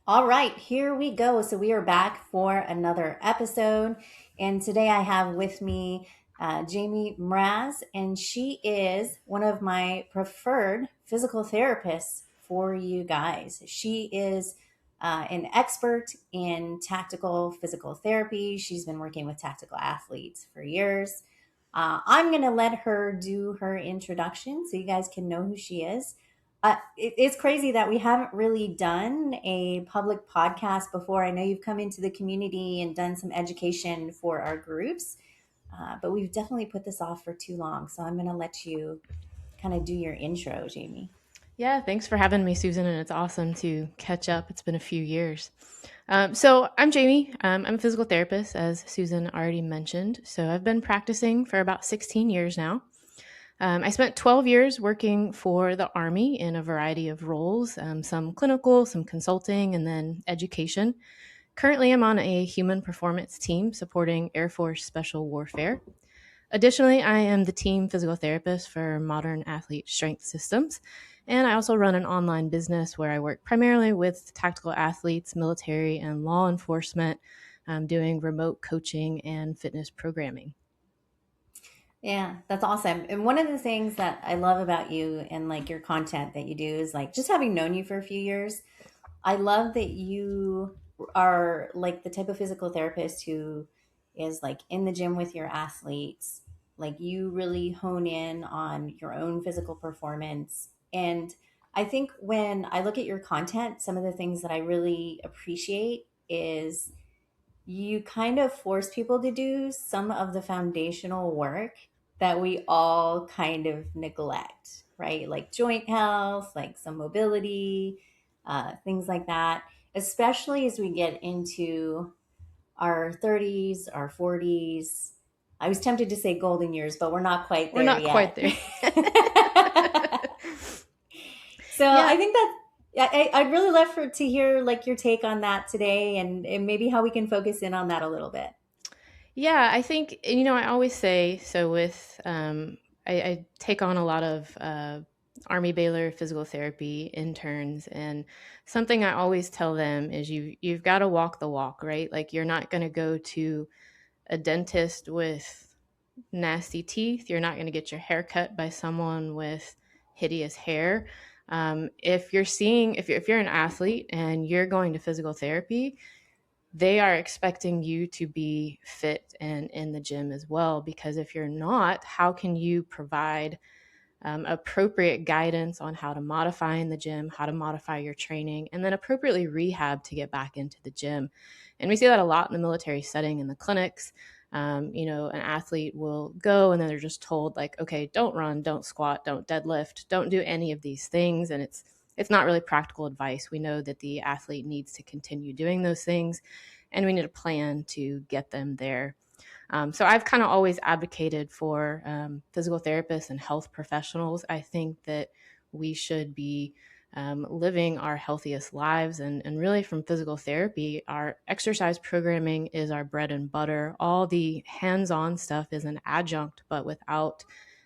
All right, here we go. So we are back for another episode. And today I have with me Jamie Mraz, and she is one of my preferred physical therapists for you guys. She is an expert in tactical physical therapy. She's been working with tactical athletes for years. I'm going to let her do her introduction so you guys can know who she is. It's crazy that we haven't really done a public podcast before. I know you've come into the community and done some education for our groups, but we've definitely put this off for too long. So I'm going to let you kind of do your intro, Jamie. Yeah, thanks for having me, Susan, and it's awesome to catch up. It's been a few years. So I'm Jamie. I'm a physical therapist, as Susan already mentioned. So I've been practicing for about 16 years now. I spent 12 years working for the Army in a variety of roles, some clinical, some consulting, and then education. Currently, I'm on a human performance team supporting Air Force Special Warfare. Additionally, I am the team physical therapist for Modern Athlete Strength Systems, and I also run an online business where I work primarily with tactical athletes, military, and law enforcement, doing remote coaching and fitness programming. Yeah, that's awesome. And one of the things that I love about you and like your content that you do is like just having known you for a few years, I love that you are like the type of physical therapist who is like in the gym with your athletes. Like you really hone in on your own physical performance. And I think when I look at your content, some of the things that I really appreciate is you kind of force people to do some of the foundational work that we all kind of neglect, right? Like joint health, like some mobility, things like that, especially as we get into our 30s, our 40s. I was tempted to say golden years, but we're not quite We're there not quite yet. there. So Yeah, I think that I'd really love to hear like your take on that today and maybe how we can focus in on that a little bit. yeah, I think, I always say, so with, I take on a lot of Army Baylor physical therapy interns, and something I always tell them is you've got to walk the walk, right? Like you're not going to go to a dentist with nasty teeth. You're not going to get your hair cut by someone with hideous hair. If you're an athlete and you're going to physical therapy, they are expecting you to be fit and in the gym as well. Because if you're not, how can you provide appropriate guidance on how to modify in the gym, how to modify your training, and then appropriately rehab to get back into the gym? And we see that a lot in the military setting in the clinics. An athlete will go and then they're just told, like, okay, don't run, don't squat, don't deadlift, don't do any of these things. And it's not really practical advice. We know that the athlete needs to continue doing those things, and we need a plan to get them there. So I've kind of always advocated for physical therapists and health professionals. I think that we should be living our healthiest lives. And really, from physical therapy, our exercise programming is our bread and butter. All the hands on stuff is an adjunct, but without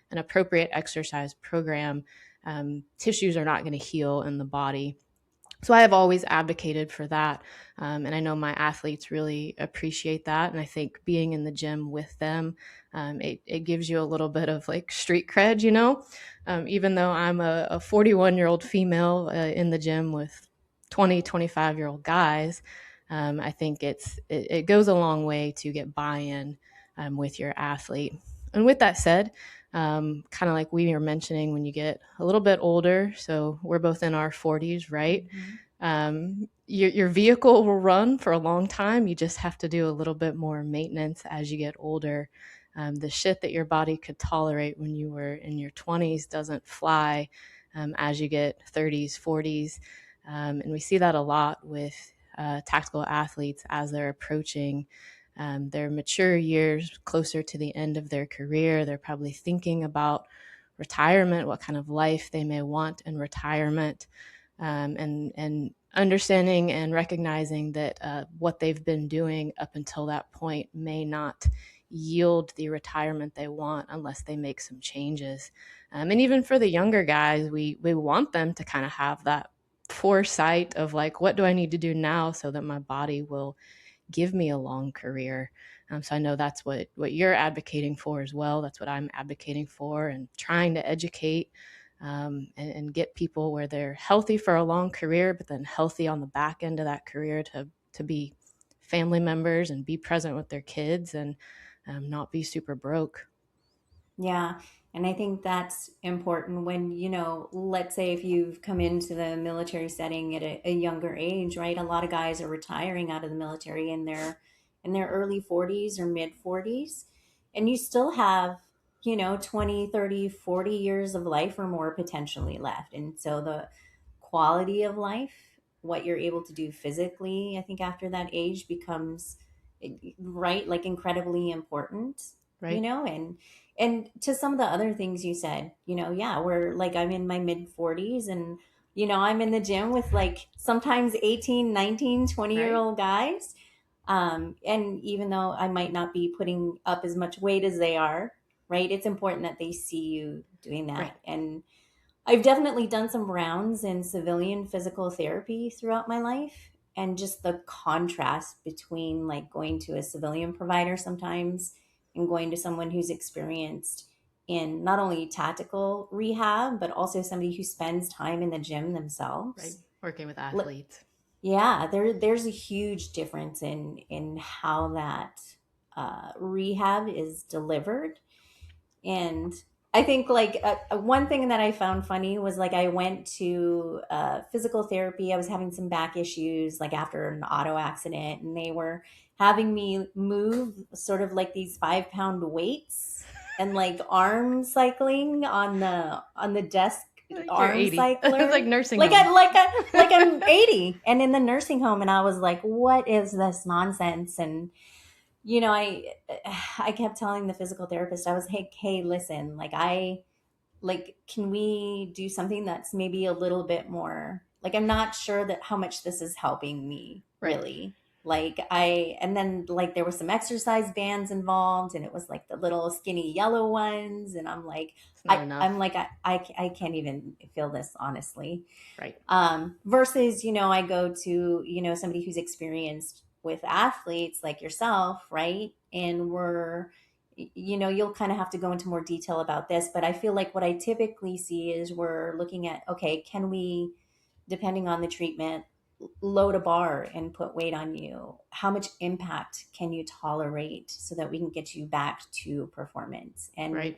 an appropriate exercise program, tissues are not going to heal in the body. So I have always advocated for that. And I know my athletes really appreciate that. And I think being in the gym with them, it gives you a little bit of like street cred, even though I'm a 41-year-old female in the gym with 20, 25-year-old guys. I think it goes a long way to get buy-in with your athlete. And with that said, kind of like we were mentioning, when you get a little bit older, so we're both in our 40s, right? Mhm. Your vehicle will run for a long time. You just have to do a little bit more maintenance as you get older. The shit that your body could tolerate when you were in your 20s doesn't fly as you get 30s, 40s. And we see that a lot with tactical athletes as they're approaching their mature years, closer to the end of their career. They're probably thinking about retirement, what kind of life they may want in retirement, and understanding and recognizing that what they've been doing up until that point may not yield the retirement they want unless they make some changes. And even for the younger guys, we want them to kind of have that foresight of like, what do I need to do now so that my body will give me a long career. So I know that's what you're advocating for as well. That's what I'm advocating for, and trying to educate and get people where they're healthy for a long career, but then healthy on the back end of that career to be family members and be present with their kids, and not be super broke. Yeah. And I think that's important when, let's say if you've come into the military setting at a younger age, right? A lot of guys are retiring out of the military in their early 40s or mid 40s. And you still have, 20, 30, 40 years of life or more potentially left. And so the quality of life, what you're able to do physically, I think after that age becomes, right, like incredibly important, Right. and to some of the other things you said, yeah, we're like, I'm in my mid 40s, and I'm in the gym with like sometimes 18, 19, 20-year Right. old guys, and even though I might not be putting up as much weight as they are, right, it's important that they see you doing Right. that. And I've definitely done some rounds in civilian physical therapy throughout my life. And just the contrast between like going to a civilian provider sometimes and going to someone who's experienced in not only tactical rehab, but also somebody who spends time in the gym Right. themselves. Working with Li- athletes. Yeah, there's a huge difference in how that rehab is delivered. And I think like one thing that I found funny was like I went to physical therapy. I was having some back issues like after an auto accident, and they were having me move sort of like these 5-pound weights and like arm cycling on the desk, Like you're arm 80. It's like cycler, nursing like home. like I'm 80 and in the nursing home. And I was like, what is this nonsense? And I kept telling the physical therapist, I was, hey, listen, like can we do something that's maybe a little bit more, like, I'm not sure that how much this is helping me Right. really. Like and then like there were some exercise bands involved, and it was like the little skinny yellow ones. And I'm like, It's not I'm enough. like, I can't even feel this honestly. Right. Versus, I go to, somebody who's experienced with athletes like yourself, right? And you'll kind of have to go into more detail about this, but I feel like what I typically see is we're looking at, okay, can we, depending on the treatment, load a bar and put weight on you? How much impact can you tolerate so that we can get you back to performance? And Right.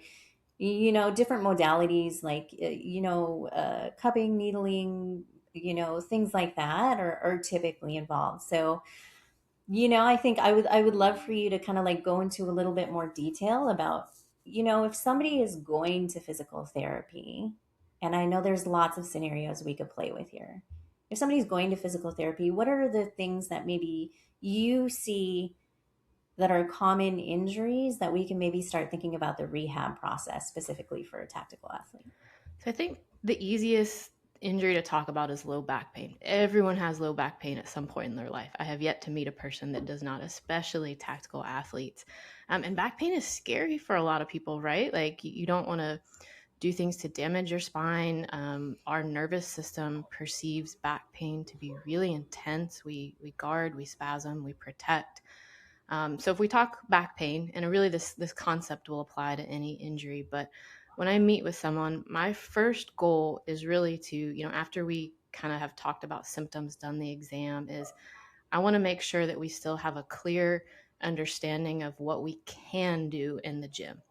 different modalities like cupping, needling, things like that are typically involved. So I think I would love for you to kind of like go into a little bit more detail about, if somebody is going to physical therapy, and I know there's lots of scenarios we could play with here. If somebody's going to physical therapy, what are the things that maybe you see that are common injuries that we can maybe start thinking about the rehab process specifically for a tactical athlete? So I think the easiest injury to talk about is low back pain. Everyone has low back pain at some point in their life. I have yet to meet a person that does not, especially tactical athletes. And back pain is scary for a lot of people, right? Like you don't want to do things to damage your spine. Our nervous system perceives back pain to be really intense. We guard, we spasm, we protect. So if we talk back pain, and really this concept will apply to any injury, but when I meet with someone, my first goal is really to, after we kind of have talked about symptoms, done the exam, is I want to make sure that we still have a clear understanding of what we can do in the gym.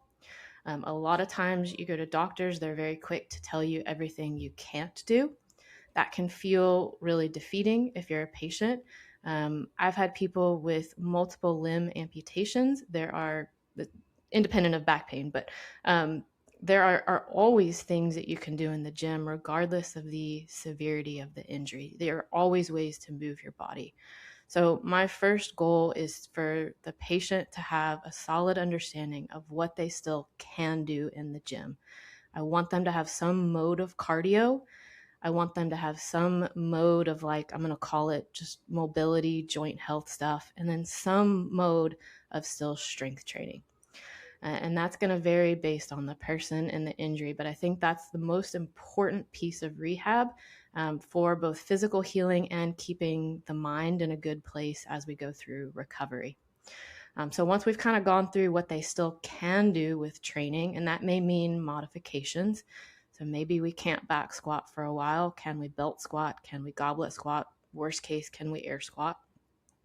A lot of times you go to doctors, they're very quick to tell you everything you can't do. That can feel really defeating if you're a patient. I've had people with multiple limb amputations. There are, independent of back pain, but there are always things that you can do in the gym, regardless of the severity of the injury. There are always ways to move your body. So, my first goal is for the patient to have a solid understanding of what they still can do in the gym. I want them to have some mode of cardio. I want them to have some mode of, like, I'm going to call it just mobility, joint health stuff, and then some mode of still strength training. And that's going to vary based on the person and the injury. But I think that's the most important piece of rehab for both physical healing and keeping the mind in a good place as we go through recovery. So once we've kind of gone through what they still can do with training, and that may mean modifications. So maybe we can't back squat for a while. Can we belt squat? Can we goblet squat? Worst case, can we air squat?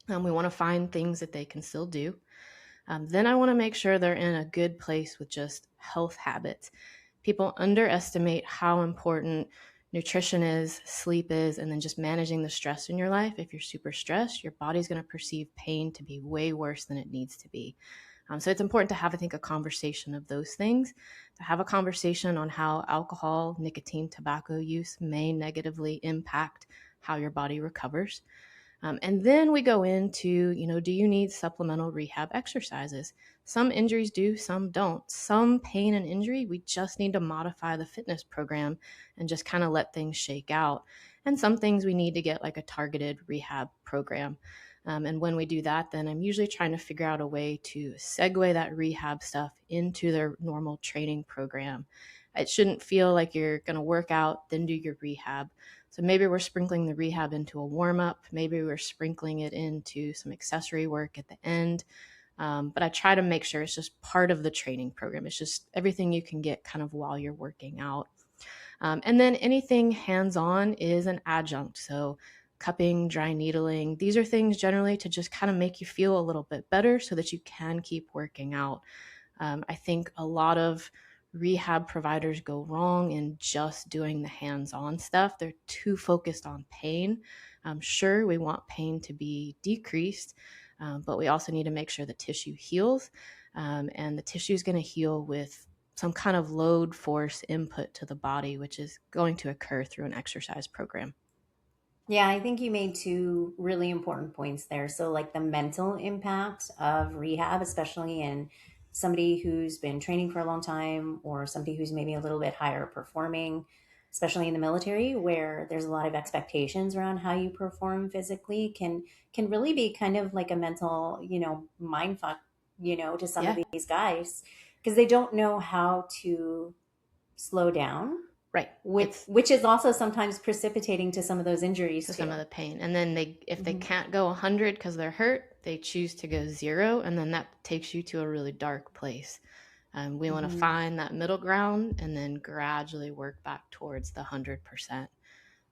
We want to find things that they can still do. Then I want to make sure they're in a good place with just health habits. People underestimate how important nutrition is, sleep is, and then just managing the stress in your life. If you're super stressed, your body's going to perceive pain to be way worse than it needs to be. So it's important to have, I think, a conversation of those things, to have a conversation on how alcohol, nicotine, tobacco use may negatively impact how your body recovers. And then we go into, do you need supplemental rehab exercises? Some injuries do, some don't. Some pain and injury, we just need to modify the fitness program and just kind of let things shake out. And some things we need to get like a targeted rehab program. And when we do that, then I'm usually trying to figure out a way to segue that rehab stuff into their normal training program. It shouldn't feel like you're going to work out, then do your rehab. So maybe we're sprinkling the rehab into a warm-up. Maybe we're sprinkling it into some accessory work at the end. But I try to make sure it's just part of the training program. It's just everything you can get kind of while you're working out. And then anything hands-on is an adjunct. So cupping, dry needling, these are things generally to just kind of make you feel a little bit better so that you can keep working out. I think a lot of rehab providers go wrong in just doing the hands-on stuff. They're too focused on pain. Sure, we want pain to be decreased, but we also need to make sure the tissue heals. And the tissue is going to heal with some kind of load force input to the body, which is going to occur through an exercise program. Yeah, I think you made two really important points there. So, like the mental impact of rehab, especially in somebody who's been training for a long time or somebody who's maybe a little bit higher performing, especially in the military where there's a lot of expectations around how you perform physically can really be kind of like a mental, mind fuck, to some of Yeah, these guys because they don't know how to slow down, right. which It's which is also sometimes precipitating to some of those injuries to some too. of the pain. And then if they Mhm. can't go 100 because they're hurt, they choose to go 0, and then that takes you to a really dark place. We want to Mhm. find that middle ground and then gradually work back towards the 100%.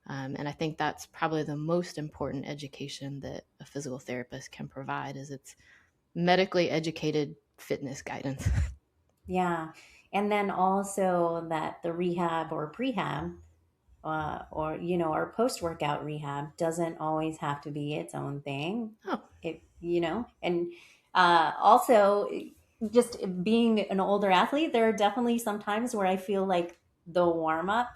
And I think that's probably the most important education that a physical therapist can provide is its medically educated fitness guidance. Yeah. And then also that the rehab or prehab or or post workout rehab doesn't always have to be its own thing. Oh, And also just being an older athlete, there are definitely some times where I feel like the warm up,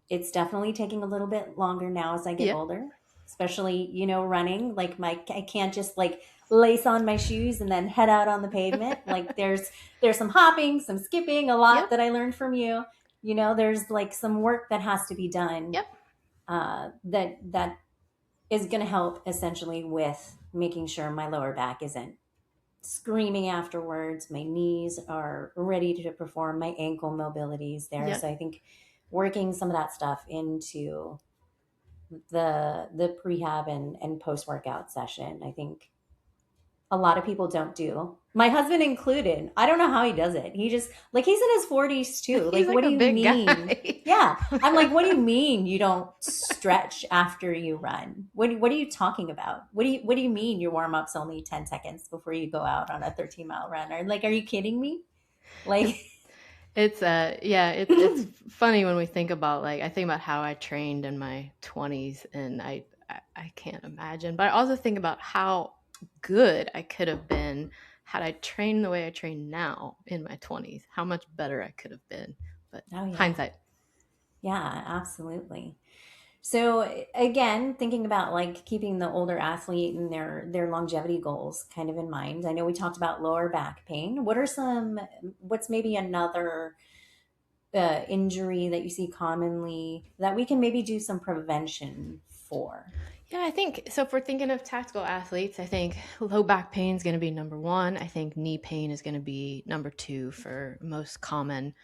it's definitely taking a little bit longer now as I get yeah, older, especially, running. Like I can't just like lace on my shoes and then head out on the pavement. Like there's some hopping, some skipping, a lot yep, that I learned from you. There's like some work that has to be done yep, that is going to help essentially with making sure my lower back isn't screaming afterwards. My knees are ready to perform. My ankle mobility is there. yep. So I think working some of that stuff into the prehab and post workout session, I think a lot of people don't do. My husband included. I don't know how he does it. He just like he's in his 40s too. He's Like, like what do a you big mean? guy. Yeah. I'm like, what do you mean you don't stretch after you run? What are you talking about? What do you mean your warm up's only 10 seconds before you go out on a 13-mile run? Or like, are you kidding me? Like It's yeah, it's funny when we think about I think about how I trained in my 20s, and I can't imagine. But I also think about how good I could have been had I trained the way I train now in my 20s. How much better I could have been. But oh yeah. hindsight. Yeah, absolutely. So again, thinking about like keeping the older athlete and their longevity goals kind of in mind. I know we talked about lower back pain. What's maybe another injury that you see commonly that we can maybe do some prevention for? Yeah, I think so. If we're thinking of tactical athletes, I think low back pain is going to be number one. I think knee pain is going to be number two for most common.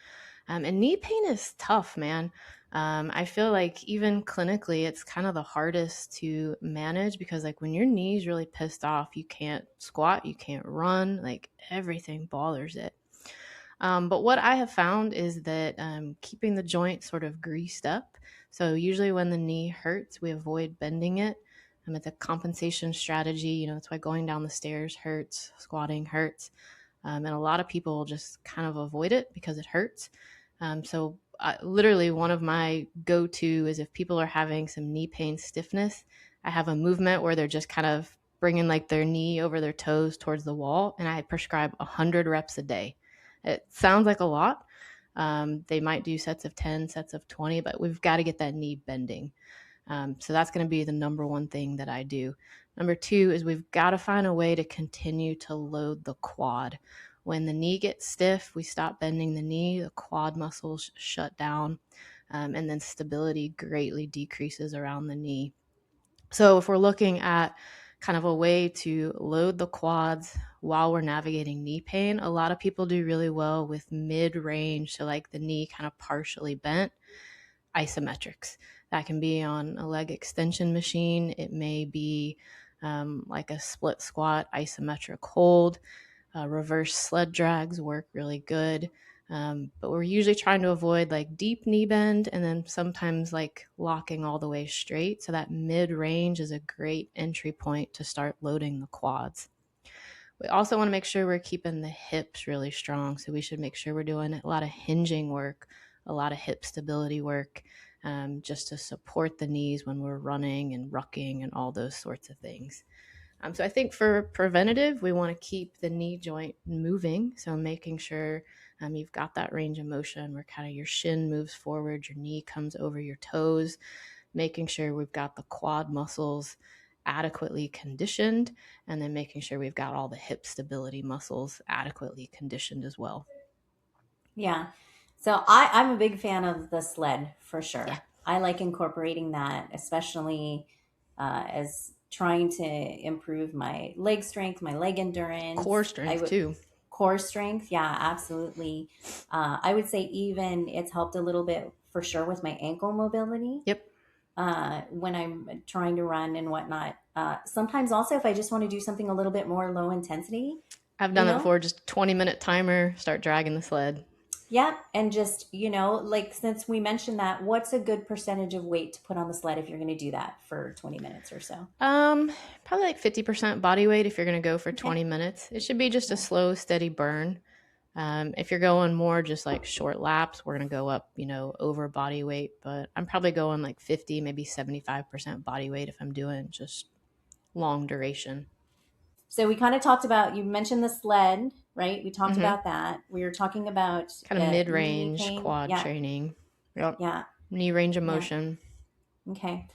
And knee pain is tough, man. I feel like even clinically, it's kind of the hardest to manage because, like, when your knee's really pissed off, you can't squat, you can't run, like, everything bothers it. But what I have found is that keeping the joint sort of greased up. So usually when the knee hurts, we avoid bending it. It's a compensation strategy. That's why going down the stairs hurts, squatting hurts. And a lot of people just kind of avoid it because it hurts. Literally, one of my go to is if people are having some knee pain stiffness, I have a movement where they're just kind of bringing like their knee over their toes towards the wall, and I prescribe 100 reps a day. It sounds like a lot. They might do sets of 10, sets of 20, but we've got to get that knee bending. So that's going to be the number one thing that I do. Number two is we've got to find a way to continue to load the quad. When the knee gets stiff, we stop bending the knee, the quad muscles shut down, and then stability greatly decreases around the knee. So if we're looking at kind of a way to load the quads while we're navigating knee pain, a lot of people do really well with mid-range, so like the knee kind of partially bent isometrics. That can be on a leg extension machine. It may be like a split squat isometric hold. Reverse sled drags work really good. But we're usually trying to avoid like deep knee bend and then sometimes like locking all the way straight. So that mid range is a great entry point to start loading the quads. We also want to make sure we're keeping the hips really strong. So we should make sure we're doing a lot of hinging work, a lot of hip stability work, just to support the knees when we're running and rucking and all those sorts of things. So I think for preventative, we want to keep the knee joint moving. So making sure you've got that range of motion where kind of your shin moves forward, your knee comes over your toes, making sure we've got the quad muscles adequately conditioned, and then making sure we've got all the hip stability muscles adequately conditioned as well. Yeah. So I'm a big fan of the sled for Yeah. sure. I like incorporating that, especially as trying to improve my leg strength, my leg Core endurance. I strength would too. core strength. Yeah, absolutely. I would say even it's helped a little bit for sure with my ankle mobility Yep. when I'm trying to run and whatnot. Sometimes also if I just want to do something a little bit more low intensity, I've you done that know, before. Just 20-minute timer, start dragging the sled. yeah, and just, like since we mentioned that, what's a good percentage of weight to put on the sled if you're going to do that for 20 minutes or so? Um, Probably like 50% body weight if you're going to go for Okay. 20 minutes. It should be just a Yeah. slow, steady burn. If you're going more just like short laps, we're going to go up, over body weight, but I'm probably going like 50, maybe 75% body weight if I'm doing just long duration. So we kind of talked about, you mentioned the sled, right? We talked Mm-hmm. about that. We were talking about Kind of knee mid-range pain. quad Yeah. training. Yep. Yeah. Knee range of Yeah. motion. Okay.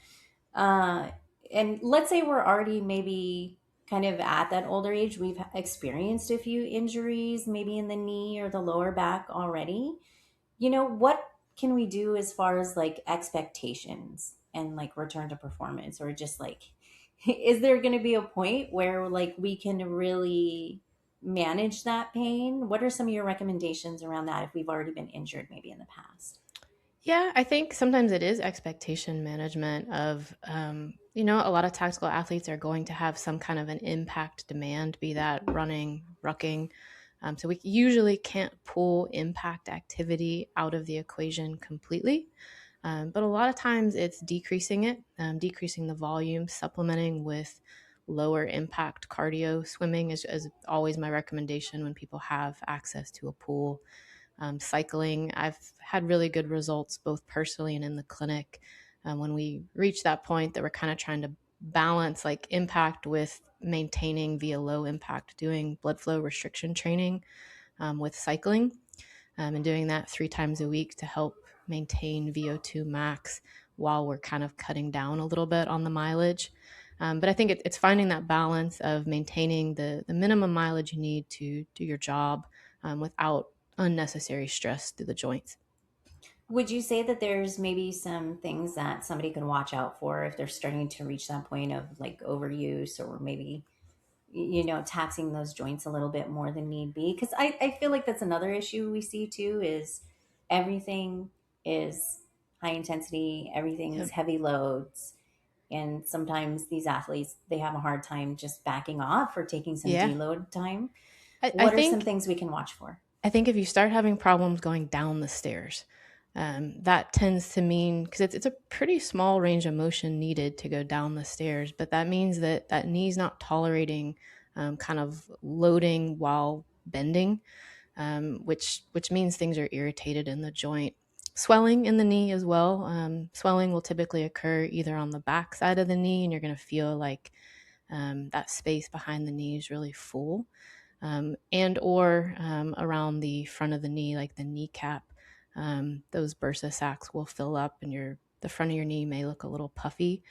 Uh, and let's say we're already maybe kind of at that older age. We've experienced a few injuries, maybe in the knee or the lower back already. What can we do as far as like expectations and like return to performance, or just like is there going to be a point where like we can really manage that pain? What are some of your recommendations around that if we've already been injured maybe in the past? Yeah, I think sometimes it is expectation management of, a lot of tactical athletes are going to have some kind of an impact demand, be that running, rucking. So we usually can't pull impact activity out of the equation completely. But a lot of times it's decreasing it, decreasing the volume, supplementing with lower impact cardio. Swimming is always my recommendation when people have access to a pool. Cycling, I've had really good results both personally and in the clinic. When we reach that point that we're kind of trying to balance like impact with maintaining via low impact, doing blood flow restriction training with cycling and doing that 3 times a week to help maintain VO2 max while we're kind of cutting down a little bit on the mileage. But I think it's finding that balance of maintaining the minimum mileage you need to do your job without unnecessary stress through the joints. Would you say that there's maybe some things that somebody can watch out for if they're starting to reach that point of like overuse, or maybe, taxing those joints a little bit more than need be? Because I feel like that's another issue we see too, is everything is high intensity, Yeah. everything's heavy loads. And sometimes these athletes, they have a hard time just backing off or taking some Yeah. deload time. I What are some think things we can watch for? I think if you start having problems going down the stairs, that tends to mean, because it's a pretty small range of motion needed to go down the stairs, but that means that that knee's not tolerating kind of loading while bending, which means things are irritated in the joint. Swelling in the knee as well. Swelling will typically occur either on the back side of the knee, and you're going to feel like that space behind the knee is really full, and or around the front of the knee, like the kneecap. Those bursa sacs will fill up, and the front of your knee may look a little puffy.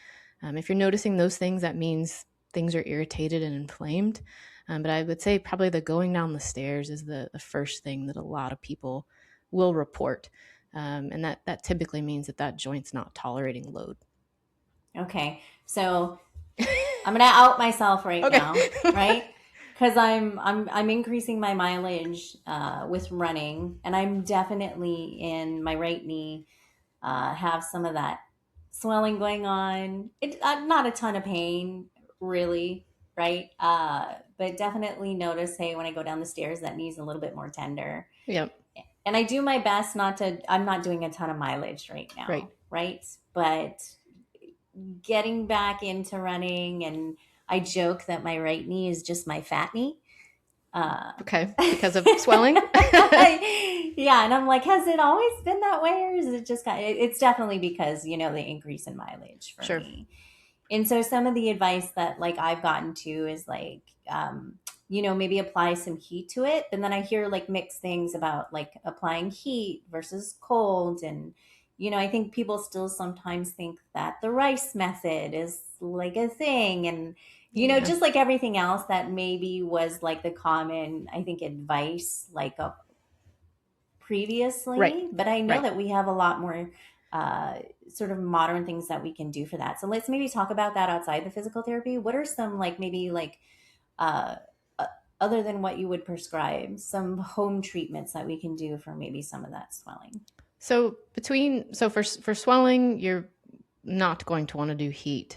If you're noticing those things, that means things are irritated and inflamed. But I would say probably the going down the stairs is the first thing that a lot of people will report. And that typically means that joint's not tolerating load. Okay. So I'm gonna out myself right Okay. now, right? Because I'm increasing my mileage with running, and I'm definitely in my right knee have some of that swelling going on. It not a ton of pain, really, right? But definitely notice, hey, when I go down the stairs, that knee's a little bit more tender. Yep. And I do my best not to. I'm not doing a ton of mileage right Right. now, right? But getting back into running, and I joke that my right knee is just my fat knee. Okay. Because of swelling? Yeah, and I'm like, has it always been that way, or is it just it's definitely because the increase in mileage for Sure. me. And so some of the advice that like I've gotten to is like, maybe apply some heat to it. And then I hear like mixed things about like applying heat versus cold. And, I think people still sometimes think that the rice method is like a thing. And, Yeah. just like everything else that maybe was like the common, I think, advice like Right. previously. But I know Right. that we have a lot more uh, sort of modern things that we can do for that. So let's maybe talk about that outside the physical therapy. What are some like maybe like uh, uh, other than what you would prescribe, some home treatments that we can do for maybe some of that swelling? So for swelling, you're not going to want to do heat.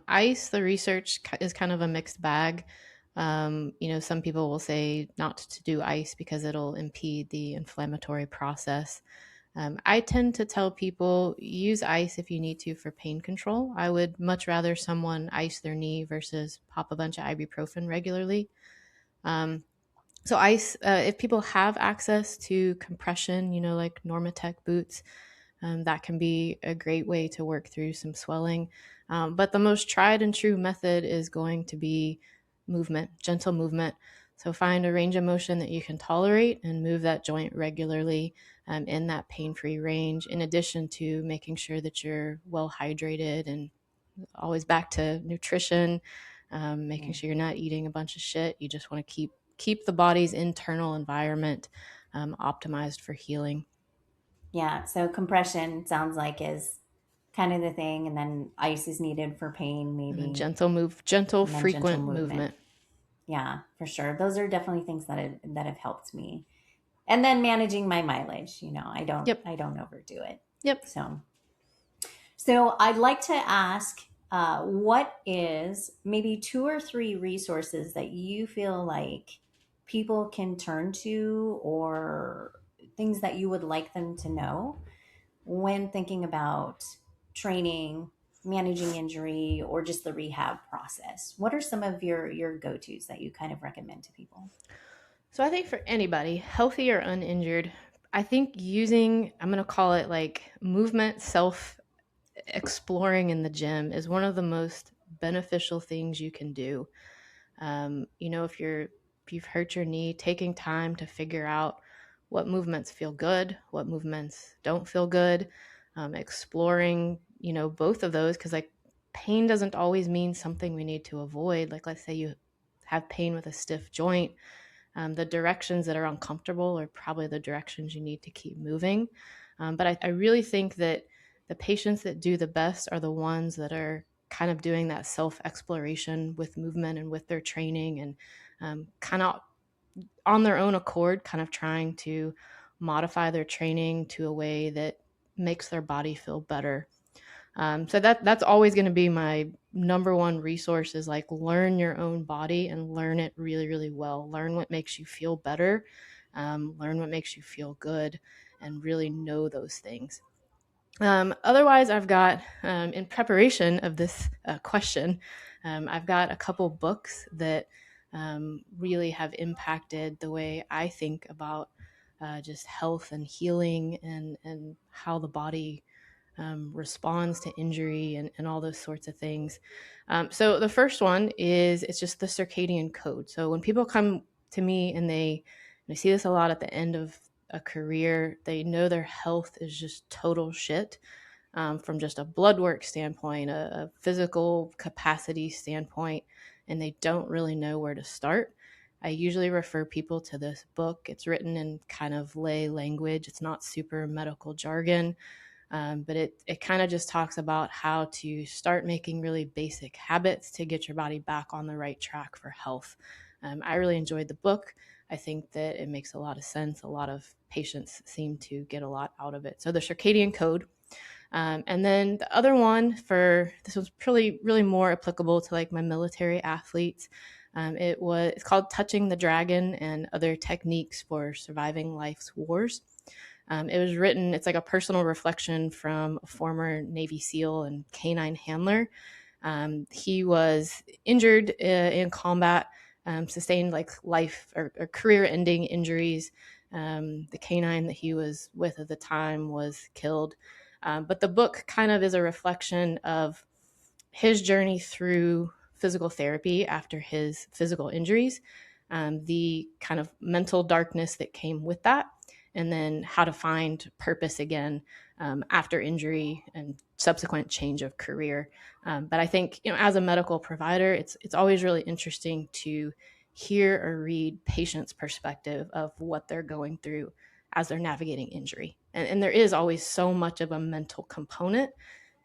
Ice, the research is kind of a mixed bag. Some people will say not to do ice because it'll impede the inflammatory process. I tend to tell people use ice if you need to for pain control. I would much rather someone ice their knee versus pop a bunch of ibuprofen regularly. Um, so ice, if people have access to compression, like Normatec boots, that can be a great way to work through some swelling. But the most tried and true method is going to be movement, gentle movement. So find a range of motion that you can tolerate and move that joint regularly in that pain-free range, in addition to making sure that you're well hydrated, and always back to nutrition, making Yeah. sure you're not eating a bunch of shit. You just want to keep the body's internal environment optimized for healing. Yeah. So compression sounds like is kind of the thing, and then ice is needed for pain, And then maybe, gentle, and then gentle frequent movement. movement. Yeah, for sure. Those are definitely things that have helped me. And then managing my mileage, I don't Yep. I don't overdo it. Yep. So I'd like to ask, what is maybe two or three resources that you feel like people can turn to, or things that you would like them to know when thinking about training, managing injury, or just the rehab process? What are some of your go-tos that you kind of recommend to people? So I think for anybody, healthy or uninjured, I think using, I'm going to call it like movement self exploring in the gym is one of the most beneficial things you can do. If you've hurt your knee, taking time to figure out what movements feel good, what movements don't feel good, exploring, both of those, because like pain doesn't always mean something we need to avoid. Like let's say you have pain with a stiff joint, the directions that are uncomfortable are probably the directions you need to keep moving. But I really think that the patients that do the best are the ones that are kind of doing that self exploration with movement and with their training, and kind of on their own accord, kind of trying to modify their training to a way that makes their body feel better. So that's always going to be my number one resource, is like learn your own body and learn it really, really well. Learn what makes you feel better, learn what makes you feel good, and really know those things. Otherwise, I've got, in preparation of this question, I've got a couple books that really have impacted the way I think about just health and healing, and how the body responds to injury, and all those sorts of things. So the first one is, it's just the circadian code. So when people come to me and I see this a lot at the end of a career, they know their health is just total shit, from just a blood work standpoint, a physical capacity standpoint, and they don't really know where to start. I usually refer people to this book. It's written in kind of lay language. It's not super medical jargon, but it kind of just talks about how to start making really basic habits to get your body back on the right track for health. I really enjoyed the book. I think that it makes a lot of sense. A lot of patients seem to get a lot out of it. So the circadian code. And then the other one, for this was really more applicable to like my military athletes. It's called Touching the Dragon and Other Techniques for Surviving Life's Wars. It was written, it's like a personal reflection from a former Navy SEAL and canine handler. He was injured in combat, sustained like life or career ending injuries. The canine that he was with at the time was killed. But the book kind of is a reflection of his journey through physical therapy after his physical injuries, the kind of mental darkness that came with that, and then how to find purpose again after injury and subsequent change of career. But I think, as a medical provider, it's always really interesting to hear or read patients' perspective of what they're going through as they're navigating injury. And there is always so much of a mental component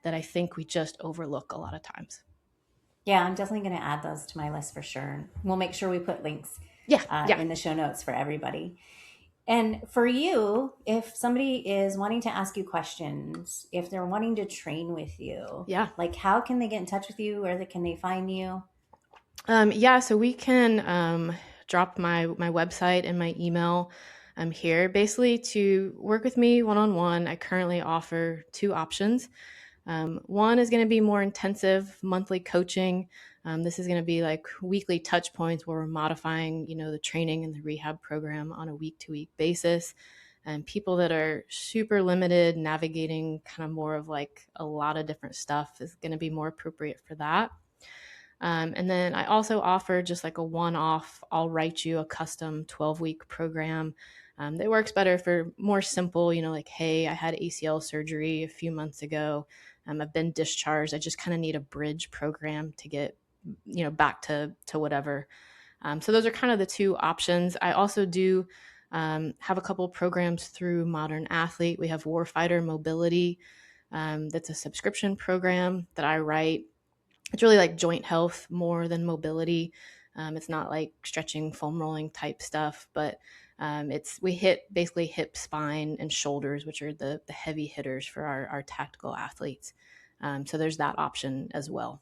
that I think we just overlook a lot of times. Yeah, I'm definitely going to add those to my list for sure. We'll make sure we put links Yeah, yeah, in the show notes for everybody. And for you, if somebody is wanting to ask you questions, if they're wanting to train with you, yeah. like how can they get in touch with you? Where can they find you? Yeah, so we can drop my website and my email here. Basically, to work with me one on one, I currently offer two options. One is going to be more intensive monthly coaching. This is going to be like weekly touch points where we're modifying, the training and the rehab program on a week to week basis. And people that are super limited, navigating kind of more of like a lot of different stuff, is going to be more appropriate for that. And then I also offer just like a one-off, I'll write you a custom 12-week program that works better for more simple, like, hey, I had ACL surgery a few months ago. I've been discharged. I just kind of need a bridge program to get, back to whatever. So those are kind of the two options. I also do have a couple programs through Modern Athlete. We have Warfighter Mobility. That's a subscription program that I write. It's really like joint health more than mobility. It's not like stretching, foam rolling type stuff, but we hit basically hip, spine, and shoulders, which are the heavy hitters for our tactical athletes. So there's that option as well.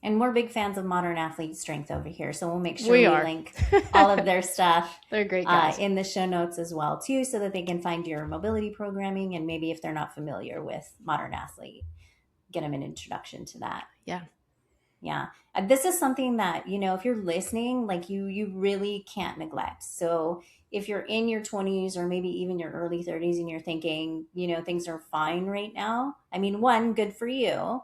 And we're big fans of Modern Athlete Strength over here. So we'll make sure We we are. link all of their stuff They're great guys. in the show notes as well, too, so that they can find your mobility programming. And maybe if they're not familiar with Modern Athlete, get them an introduction to that. Yeah. Yeah. This is something that, if you're listening, like you really can't neglect. So if you're in your 20s or maybe even your early 30s and you're thinking, things are fine right now. I mean, one, good for you.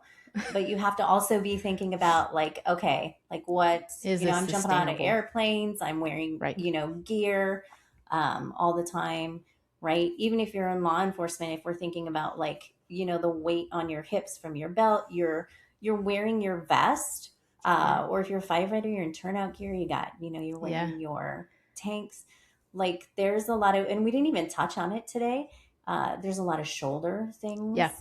But you have to also be thinking about like, okay, like what, Is this I'm jumping out of sustainable? airplanes, I'm wearing, Right. Gear all the time, right? Even if you're in law enforcement, if we're thinking about like, the weight on your hips from your belt, you're wearing your vest, or if you're a firefighter, you're in turnout gear, you're wearing your tanks. Like there's a lot of, and we didn't even touch on it today, there's a lot of shoulder Yeah. things, a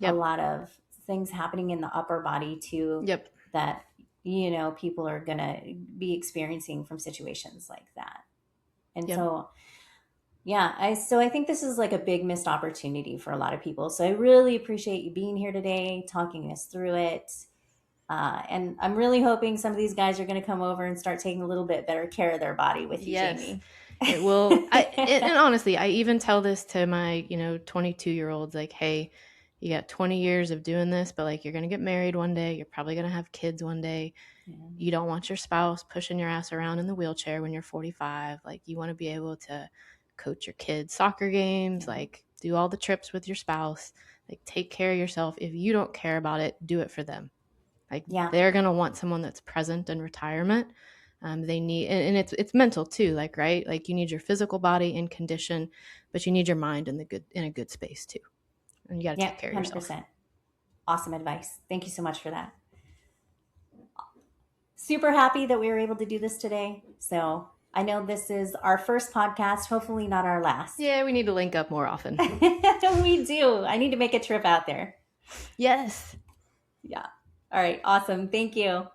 Yep. lot of things happening in the upper body too, Yep. that, people are going to be experiencing from situations like that. And Yep. so, yeah, I think this is like a big missed opportunity for a lot of people. So I really appreciate you being here today, talking us through it. And I'm really hoping some of these guys are going to come over and start taking a little bit better care of their body with you, Yes. Jamie. It will. And honestly, I even tell this to my, 22-year-olds, like, hey, you got 20 years of doing this, but like, you're going to get married one day. You're probably going to have kids one day. Yeah. You don't want your spouse pushing your ass around in the wheelchair when you're 45. Like, you want to be able to coach your kids' soccer games, Yeah. like, do all the trips with your spouse, like, take care of yourself. If you don't care about it, do it for them. Like, Yeah. they're going to want someone that's present in retirement. They need, and it's mental too, like, right? Like, you need your physical body in condition, but you need your mind in a good space too. And you got to Yeah, take care of yourself. 100%. Awesome advice. Thank you so much for that. Super happy that we were able to do this today. So I know this is our first podcast, hopefully not our last. Yeah, we need to link up more often. We do. I need to make a trip out there. Yes. Yeah. All right. Awesome. Thank you.